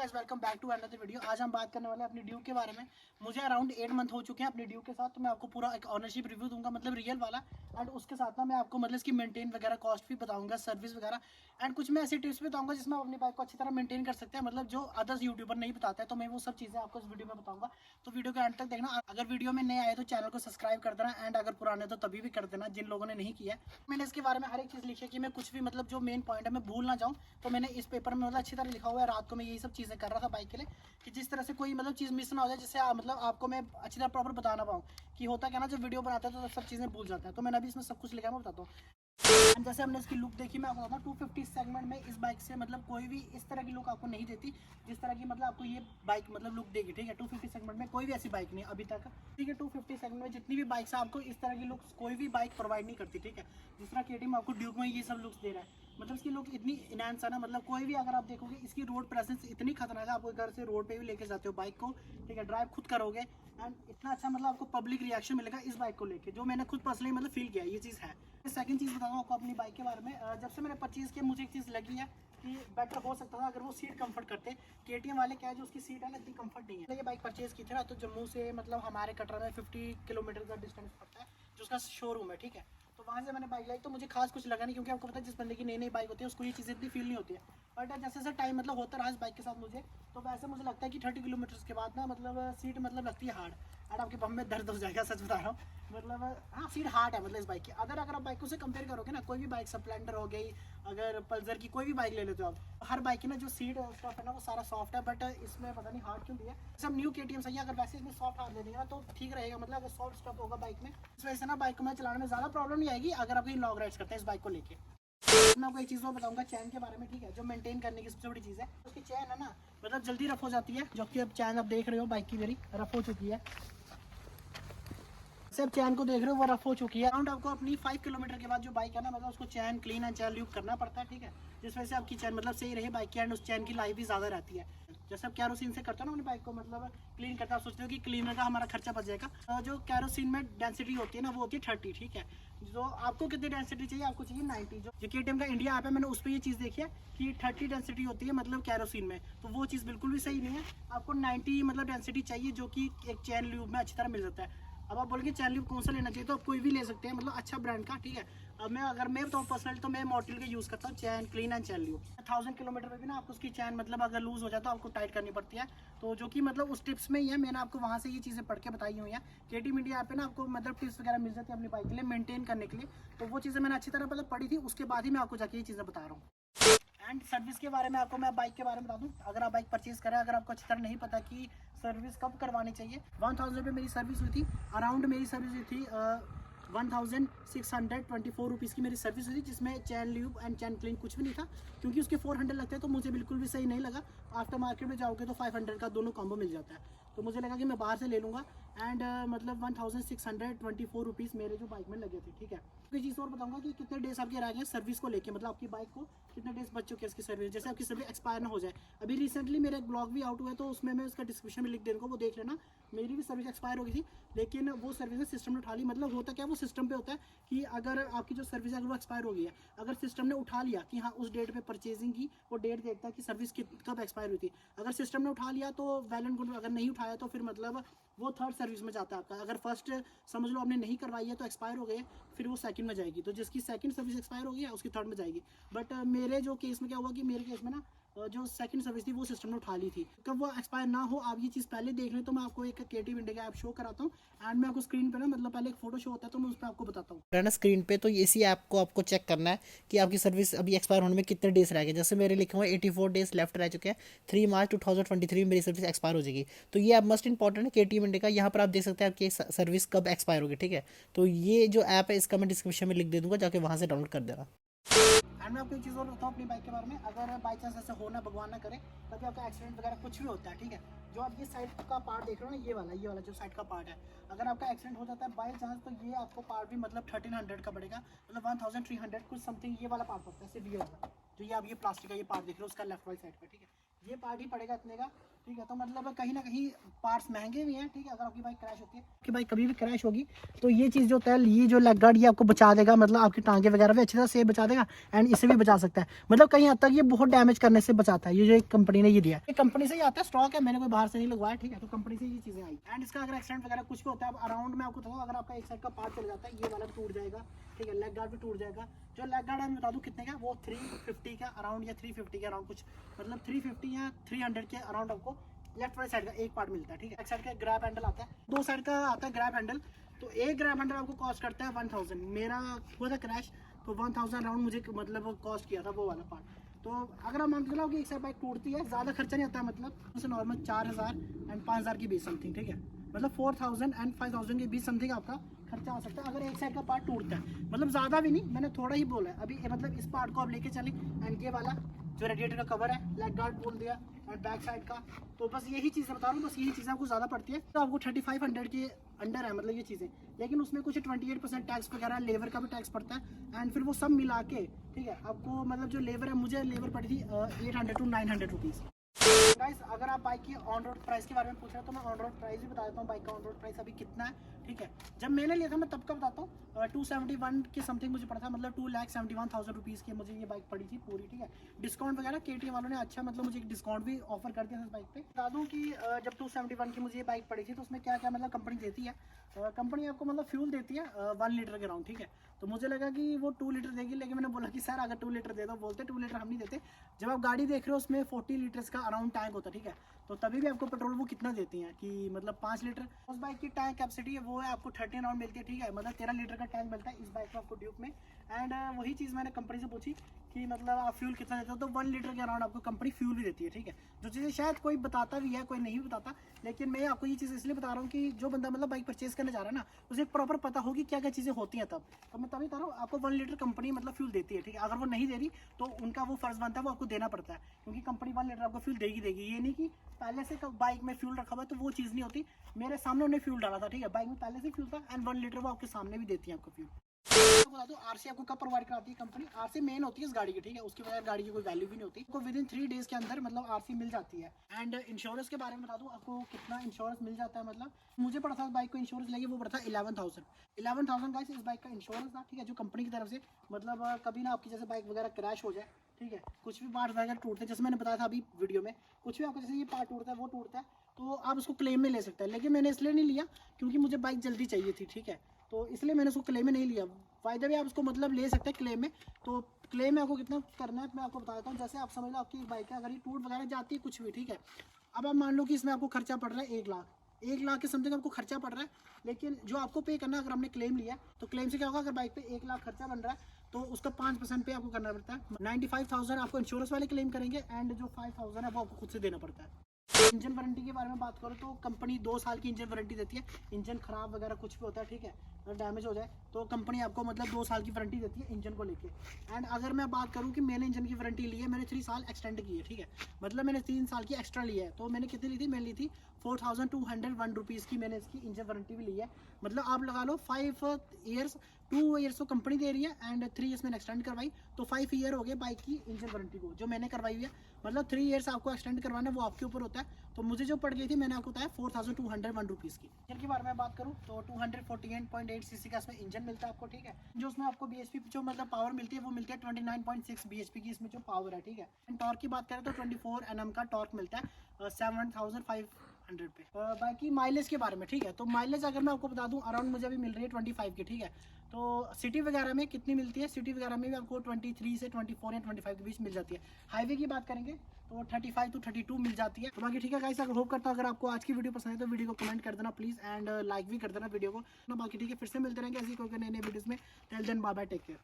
Guys welcome back to another video. आज हम बात करने वाले हैं अपनी ड्यूक के बारे में। मुझे अराउंड 8 मंथ हो चुके हैं अपनी ड्यूक के साथ, तो मैं आपको पूरा एक ऑनरशिप रिव्यू दूंगा, मतलब रियल वाला। एंड उसके साथ ना मैं आपको मतलब इसकी मेंटेन वगैरह कॉस्ट भी बताऊंगा, सर्विस वगैरह। एंड कुछ मैं ऐसी टिप्स भी बताऊंगा जिसमें आप अपनी बाइक को अच्छी तरह मेंटेन कर सकते हैं, मतलब जो अदर्स यूट्यूबर नहीं बताता है। तो मैं वो सब चीज़ें आपको इस वीडियो में बताऊंगा, तो वीडियो के एंड तक देखना। अगर वीडियो में नए आए तो चैनल को सब्सक्राइब कर देना, एंड अगर पुराने तो तभी भी कर देना जिन लोगों ने नहीं किया। मैंने इसके बारे में हर एक चीज़ लिखी है कि मैं कुछ भी मतलब जो मेन पॉइंट है मैं भूल ना जाऊँ, तो मैंने इस पेपर में मतलब अच्छी तरह लिखा हुआ है। रात को मैं यही सब चीज़ें कर रहा था बाइक के लिए, कि जिस तरह से कोई मतलब चीज़ मिस ना हो जाए, जिससे मतलब आपको मैं अच्छी तरह प्रॉपर बता ना पाऊँ। कि होता क्या ना, जब वीडियो बनाता है तो सब चीज़ें भूल जाता है, तो मैंने अभी इसमें सब कुछ लिखा है, मैं बताता हूँ। एंड जैसे हमने इसकी लुक देखी, मैं आपको बताता हूँ 250 सेगमेंट में इस बाइक से मतलब कोई भी इस तरह की लुक आपको नहीं देती जिस तरह की मतलब आपको ये बाइक मतलब लुक देगी। ठीक है, 250 सेगमेंट में कोई भी ऐसी बाइक नहीं अभी तक। ठीक है, 250 सेगमेंट में जितनी भी बाइक्स है आपको इस तरह की लुक्स कोई भी बाइक प्रोवाइड नहीं करती। ठीक है, जिस तरह KTM आपको ड्यूक में ये सब लुक्स दे रहा है, मतलब इसकी लुक इतनी इनहेंस है ना, मतलब कोई भी अगर आप देखोगे इसकी रोड प्रेजेंस इतनी खतरनाक है। आपको घर से रोड पे भी लेके जाते हो बाइक को, ठीक है, ड्राइव खुद करोगे, एंड इतना अच्छा मतलब आपको पब्लिक रिएक्शन मिलेगा इस बाइक को लेके, जो मैंने खुद पर्सनली मतलब फील किया, ये चीज़ है। सेकंड चीज़ बताऊंगा आपको अपनी बाइक के बारे में। जब से मैंने परचेज किया मुझे एक चीज़ लगी है कि बेटर हो सकता था अगर वो सीट कंफर्ट करते। KTM वाले क्या है, जो उसकी सीट है ना इतनी कंफर्ट नहीं है। ये बाइक परचेज की थी ना, तो जम्मू से मतलब हमारे कटरा में 50 किलोमीटर का डिस्टेंस पड़ता है जो उसका शोरूम है। ठीक है, तो वहाँ से मैंने बाइक लाई, तो मुझे खास कुछ लगा नहीं, क्योंकि आपको पता है जिस बंदे की नई नई बाइक होती है उसको ये चीज़ें इतनी फील नहीं होती है। बट जैसे जैसे टाइम मतलब होता रहा इस बाइक के साथ मुझे, तो वैसे मुझे लगता है कि 30 किलोमीटर के बाद ना मतलब सीट मतलब लगती है हार्ड, एंड आपके बम में दर्द हो जाएगा, सच बता रहा हूँ। मतलब हाँ, सीट हार्ड है मतलब इस बाइक की। अगर आप बाइकों से कंपेयर करोगे ना, कोई भी बाइक स्प्लेंडर हो गई, अगर पल्सर की कोई भी बाइक ले लेते हो आप, हर बाइक की ना जो सीट स्टफ है ना वो सारा सॉफ्ट है, बट इसमें पता नहीं हार्ड क्यों दिया। सब न्यू KTM सही है, अगर वैसे इसमें सॉफ्ट हार्ड दे देंगे ना तो ठीक रहेगा, मतलब अगर सॉफ्ट स्टफ होगा बाइक में, इस वजह से ना बाइक को मैं चलाने में ज़्यादा प्रॉब्लम नहीं आएगी अगर आप कहीं लॉन्ग राइड्स करते हैं इस बाइक को लेके। मैं आपको एक चीज़ और बताऊंगा चैन के बारे में, ठीक है, जो मेंटेन करने की सबसे बड़ी चीज़ है उसकी चैन है ना, मतलब जल्दी रफ हो जाती है। जो कि अब चैन आप देख रहे हो बाइक की मेरी रफ हो चुकी है, सब चैन को देख रहे हो वो रफ हो चुकी है। अराउंड आपको अपनी 5 किलोमीटर के बाद जो बाइक है ना, मतलब उसको चैन क्लीन एंड चैन ल्यूब करना पड़ता है। ठीक है, जिस वजह से आपकी चैन मतलब सही रहे बाइक की, एंड उस चैन की लाइफ भी ज़्यादा रहती है। जैसे आप कैरोसिन से करते हो ना अपनी बाइक को मतलब क्लीन करते हो, आप सोचते हो कि क्लीनर का हमारा खर्चा बच जाएगा। जो कैरोसिन में डेंसिटी होती है ना वो होती है 30। ठीक है, जो आपको कितनी डेंसिटी चाहिए, आपको चाहिए 90। जो KTM का इंडिया ऐप है, मैंने उस पर ये चीज़ देखी है कि 30 डेंसिटी होती है मतलब कैरोसिन में, तो वो चीज़ बिल्कुल भी सही नहीं है। आपको 90 मतलब डेंसिटी चाहिए, जो कि एक चैन ल्यूब में अच्छी तरह मिल जाता है। अब आप बोलेंगे चैन ल्यूब कौन सा लेना चाहिए, तो आप कोई भी ले सकते हैं, मतलब अच्छा ब्रांड का। ठीक है, अब मैं बताऊँ पर्सनली तो मैं मॉडल का यूज़ करता हूँ chain clean and chain lube. 1000 kilometre पे भी ना आपको उसकी चैन मतलब अगर लूज़ हो जाए तो आपको टाइट करनी पड़ती है, तो जो कि मतलब उस टिप्स में ही है, मैंने आपको वहाँ से ये चीज़ें पढ़ के बताई हुई हैं। KTM इंडिया ऐप पे ना आपको मतलब टिप्स वगैरह मिल जाती है अपनी बाइक के लिए मेंटेन करने के लिए, तो वो चीज़ें मैंने अच्छी तरह मतलब पढ़ी थी, उसके बाद ही मैं आपको जाके ये चीज़ें बता रहा हूँ। एंड सर्विस के बारे में आपको मैं बाइक के बारे में बता दूं, अगर आप बाइक परचेज करें, अगर आपको अच्छी तरह नहीं पता कि सर्विस कब करवानी चाहिए, 1000 रुपये मेरी सर्विस हुई थी। अराउंड मेरी सर्विस हुई थी 1624 रुपीज़ की मेरी सर्विस हुई थी, जिसमें चैन ल्यूब एंड चैन क्लीन कुछ भी नहीं था, क्योंकि उसके 400 लगते हैं, तो मुझे बिल्कुल भी सही नहीं लगा। आफ्टर मार्केट में जाओगे तो 500 का दोनों कॉम्बो मिल जाता है, तो मुझे लगा कि मैं बाहर से ले लूँगा। एंड मतलब 1624 मेरे जो बाइक में लगे थे। ठीक है, तो चीज़ और बताऊंगा कि कितने डेज आपके रह गए सर्विस को लेके, मतलब आपकी बाइक को कितने डेज बच चुके हैं इसकी सर्विस, जैसे आपकी सर्विस एक्सपायर ना हो जाए। अभी रिसेंटली मेरा एक ब्लॉग भी आउट हुआ है, तो उसमें मैं उसका डिस्क्रिप्शन में लिख दे दूँगा, वो देख लेना। मेरी भी सर्विस एक्सपायर हो गई थी, लेकिन वो सर्विस ने सिस्टम ने उठा ली। मतलब होता क्या, वो सिस्टम पे होता है कि अगर आपकी जो सर्विस है अगर वो एक्सपायर हो गई है, अगर सिस्टम ने उठा लिया कि हाँ उस डेट पे परचेजिंग की, वो डेट देखता है कि सर्विस कब एक्सपायर हुई थी। अगर सिस्टम ने उठा लिया तो वेल एंड गुड, अगर नहीं उठाया तो फिर मतलब वो थर्ड सर्विस में जाता है आपका। अगर फर्स्ट समझ लो आपने नहीं करवाई है तो एक्सपायर हो गए, फिर वो सेकंड में जाएगी, तो जिसकी सेकंड सर्विस एक्सपायर हो गई है उसकी थर्ड में जाएगी। बट मेरे जो केस में क्या हुआ कि मेरे केस में ना जो सेकंड सर्विस थी वो सिस्टम ने उठा ली थी। कब वो एक्सपायर ना हो आप ये चीज़ पहले देख लें, तो मैं आपको एक KTM इंडिया का ऐप शो कराता हूँ, एंड मैं आपको स्क्रीन पे ना मतलब पहले एक फोटो शो होता है, तो मैं उस पर आपको बताता हूँ है ना स्क्रीन पे। तो इसी ऐप को आपको चेक करना है कि आपकी सर्विस अभी एक्सपायर होने में कितने डेज रह गए। जैसे मेरे लिखे हुए 84 डेज लेफ्ट रह चुके हैं, 3 मार्च 2023 में मेरी सर्विस एक्सपायर हो जाएगी। तो ये ऐप मस्ट इंपॉर्टेंट है KTM इंडिया का, यहाँ पर आप देख सकते हैं आपकी सर्विस कब एक्सपायर होगी। ठीक है, तो ये जो ऐप है इसका मैं डिस्क्रिप्शन में लिख दे दूँगा, जाके वहाँ से डाउनलोड कर देना। एंड मैं आपको एक चीज़ और बताऊँ अपनी बाइक के बारे में, अगर बाई चांस ऐसा होना भगवान ना करे, कभी आपका एक्सीडेंट वगैरह कुछ भी होता है, ठीक है, जो आप ये साइड का पार्ट देख रहे हो ना, ये वाला जो साइड का पार्ट है, अगर आपका एक्सीडेंट हो जाता है बाई चांस, तो ये आपको पार्ट भी मतलब 1300 का पड़ेगा, मतलब 1300 कुछ समथिंग ये वाला पार्ट पड़ता है, सिर्फ ये वाला जो ये आप ये प्लास्टिक का ये पार्ट देख रहे हो उसका लेफ्ट वाइट साइड का। ठीक है, ये पार्ट ही पड़ेगा इतने का, ठीक है। तो मतलब कहीं ना कहीं पार्ट्स महंगे भी हैं, ठीक है। अगर आपकी बाइक क्रैश होती है, कि बाइक कभी भी क्रैश होगी तो ये चीज़ जो होता है, ये जो लेग गार्ड ये आपको बचा देगा, मतलब आपकी टांगे वगैरह भी अच्छी तरह से बचा देगा एंड इसे भी बचा सकता है। मतलब कहीं हद तक ये बहुत डैमेज करने से बचाता है, ये जो एक कंपनी ने ये दिया है। कंपनी से ही आता है, स्टॉक है, मैंने कोई बाहर से नहीं लगवाया, ठीक है। तो कंपनी से ये चीज़ें आई एंड इसका अगर एक्सीडेंट वगैरह कुछ भी होता है, अराउंड में आपको बताऊँ, अगर आपका एक साइड का पार्ट चल जाता है, ये वाला भी टूट जाएगा, ठीक है। लेग गार्ड भी टूट जाएगा। जो लेग गार्ड मैं बता दूँ कितने का, वो 350 का अराउंड या 350 के अराउंड कुछ, मतलब 350 या 300 के अराउंड आपको लेफ्ट वाली साइड का एक पार्ट मिलता है, ठीक है। एक साइड का ग्रैब हैंडल आता है, दो साइड का आता है ग्रैब हैंडल। तो एक ग्रैब हैंडल आपको कॉस्ट करता है 1000। मेरा हुआ था क्रैश तो 1000 राउंड मुझे मतलब कॉस्ट किया था वो वाला पार्ट। तो अगर आप मान के चलो कि एक साइड बाइक टूटती है, ज़्यादा खर्चा नहीं आता है, मतलब उसे नॉर्मल 4000 एंड 5000 के बीच समथिंग, ठीक है। मतलब 4000 एंड 5000 के बीच समथिंग आपका खर्चा आ सकता है अगर एक साइड का पार्ट टूटता है। मतलब ज़्यादा भी नहीं, मैंने थोड़ा ही बोला है अभी। मतलब इस पार्ट को आप लेके चलें एंड ये वाला जो रेडिएटर का कवर है, लेग गार्ड बोल दिया एंड बैक साइड का, तो बस यही चीज़ें बता रहा हूँ। बस यही चीज़ें आपको ज़्यादा पड़ती है। तो आपको 3500 के अंडर है मतलब ये चीज़ें, लेकिन उसमें कुछ 28% टैक्स वगैरह, लेबर का भी टैक्स पड़ता है एंड फिर वो सब मिला के, ठीक है, आपको मतलब जो लेबर है, मुझे लेबर पड़ी थी 800 to 900 रुपीज़। गाइस, अगर आप बाइक की ऑन रोड प्राइस के बारे में पूछ रहे हैं तो मैं ऑन रोड प्राइस भी बता देता हूँ। बाइक का ऑन रोड प्राइस अभी कितना है, ठीक है। जब मैंने लिया था मैं तब का बताता हूँ, 271 के समथिंग मुझे पड़ा था, मतलब 2,71,000 रुपीज़ की मुझे ये बाइक पड़ी थी पूरी, ठीक है। डिस्काउंट वगैरह KTM वालों ने अच्छा मतलब मुझे एक डिस्काउंट भी ऑफर कर दिया था इस बाइक पे। बता दूँ कि जब 271 की मुझे ये बाइक पड़ी थी तो उसमें क्या क्या मतलब कंपनी देती है। कंपनी आपको मतलब फ्यूल देती है 1 लीटर के राउंड, ठीक है। तो मुझे लगा कि वो 2 लीटर देगी, लेकिन मैंने बोला कि सर अगर 2 लीटर दे दो, बोलते 2 लीटर हम नहीं देते। जब आप गाड़ी देख रहे हो उसमें 40 लीटर्स का अराउंड टैंक होता है, ठीक है। तो तभी भी आपको पेट्रोल वो कितना देती हैं कि मतलब 5 लीटर। उस बाइक की टैंक कैपेसिटी है वो है आपको 13 राउंड मिलती है, ठीक है। मतलब 13 लीटर का टैंक मिलता है इस बाइक में आपको ड्यूक में। एंड वही चीज़ मैंने कंपनी से पूछी कि मतलब आप फ्यूल कितना देते हो, तो 1 लीटर के अराउंड आपको कंपनी फ्यूल भी देती है, ठीक है। जो चीज़ें शायद कोई बताता भी है, कोई नहीं भी बताता, लेकिन मैं आपको ये चीज़ इसलिए बता रहा हूँ कि जो बंदा मतलब बाइक परचेज करने जा रहा है ना, उसे प्रॉपर पता होगी क्या क्या चीज़ें होती हैं तब। तो मैं तभी बता रहा हूँ आपको 1 लीटर कंपनी मतलब फ्यूल देती है, ठीक है। अगर वो नहीं दे रही तो उनका वो फर्ज बनता है, वो आपको देना पड़ता है, क्योंकि कंपनी 1 लीटर आपको फ्यूल देगी। ये नहीं कि पहले से बाइक में फ्यूल रखा हुआ है, तो वो चीज़ नहीं होती। मेरे सामने उन्होंने फ्यूल डाला था, ठीक है। बाइक में पहले से फ्यूल था एंड 1 लीटर वो आपके सामने भी देती है आपको फ्यूल। बता दो आरसी आपको कब प्रोवाइड कराती है कंपनी। आरसी मेन होती है इस गाड़ी की, ठीक है। उसके बगैर गाड़ी की कोई वैल्यू भी नहीं होती। आपको विदिन 3 डेज के अंदर मतलब आरसी मिल जाती है। एंड इंश्योरेंस के बारे में बता दूं आपको कितना इंश्योरेंस मिल जाता है। मतलब मुझे पड़ा था बाइक को इंश्योरेंस लेके वो पड़ा था 11,000 गाइस इस बाइक का इंश्योरेंस था, ठीक है, जो कंपनी की तरफ से। मतलब कभी ना आपकी जैसे बाइक वगैरह क्रैश हो जाए, ठीक है, कुछ भी पार्ट वगैरह टूटते हैं, जैसे मैंने बताया था अभी वीडियो में, कुछ भी आपको जैसे ये पार्ट टूटता है, वो टूटता है, तो आप उसको क्लेम में ले सकते हैं। लेकिन मैंने इसलिए नहीं लिया क्योंकि मुझे बाइक जल्दी चाहिए थी, ठीक है। तो इसलिए मैंने उसको क्लेम में नहीं लिया। फायदा भी आप उसको मतलब ले सकते हैं क्लेम में। तो क्लेम में आपको कितना करना है मैं आपको बता देता हूँ। जैसे आप समझ लो आपकी बाइक है, अगर ये टूट वगैरह जाती है कुछ भी, ठीक है। अब आप मान लो कि इसमें आपको खर्चा पड़ रहा है 1 लाख के समथिंग आपको खर्चा पड़ रहा है। लेकिन जो आपको पे करना है, अगर हमने क्लेम लिया तो क्लेम से क्या होगा, अगर बाइक पे 1 लाख खर्चा बन रहा है तो उसका 5% पे आपको करना पड़ता है। 95,000 आपको इंश्योरेंस वाले क्लेम करेंगे एंड जो 5,000 है वो आपको खुद से देना पड़ता है। इंजन वारंटी के बारे में बात करो तो कंपनी 2 साल की इंजन वारंटी देती है। इंजन खराब वगैरह कुछ भी होता है, ठीक है, अगर डैमेज हो जाए तो कंपनी आपको मतलब 2 साल की वारंटी देती है इंजन को लेके। एंड अगर मैं बात करूँ कि मैंने इंजन की वारंटी ली है, मैंने 3 साल एक्सटेंड की है, ठीक है। मतलब मैंने 3 साल की एक्स्ट्रा ली है। तो मैंने कितनी ली थी, मैंने ली थी 4,201 रुपीज़ की मैंने इसकी इंजन वारंटी भी ली है। मतलब आप लगा लो 5 ईयर्स, 2 ईयर्स तो कंपनी दे रही है एंड 3 ईयर्स मैंने एक्सटेंड करवाई, तो 5 ईयर हो गए बाइक की इंजन वारंटी को जो मैंने करवाई हुई है। मतलब 3 ईयर्स आपको एक्सटेंड करवाना है, वो आपके ऊपर होता है। तो मुझे जो पड़ गई थी मैंने आपको बताया 4,201 रुपीज़ की। इंजन के बारे में बात करूँ तो 248.8 सीसी का इसमें इंजन मिलता है आपको, ठीक है। जो उसमें आपको BHP जो मतलब पावर मिलती है वो मिलती है 29.6 BHP की इसमें जो पावर है, ठीक है। टॉर्क की बात करें तो 24 Nm का टॉर्क मिलता है 7,500 पे। बाकी माइलेज के बारे में, ठीक है, तो माइलेज अगर मैं आपको बता दूं अराउंड मुझे अभी मिल रही है 25 की, ठीक है। तो सिटी वगैरह में कितनी मिलती है, सिटी वगैरह में भी आपको 23 से 24 या 25 के बीच मिल जाती है। हाईवे की बात करेंगे तो 35 to 32 मिल जाती है। तो बाकी ठीक है गाइस, अगर होप करता हूं अगर आपको आज की वीडियो पसंद है तो वीडियो को कमेंट कर देना प्लीज़ एंड लाइक भी कर देना वीडियो को ना। बाकी ठीक है, फिर से मिलते रहेंगे ऐसी कोई नए वीडियोज़ में। Till then bye bye, take care.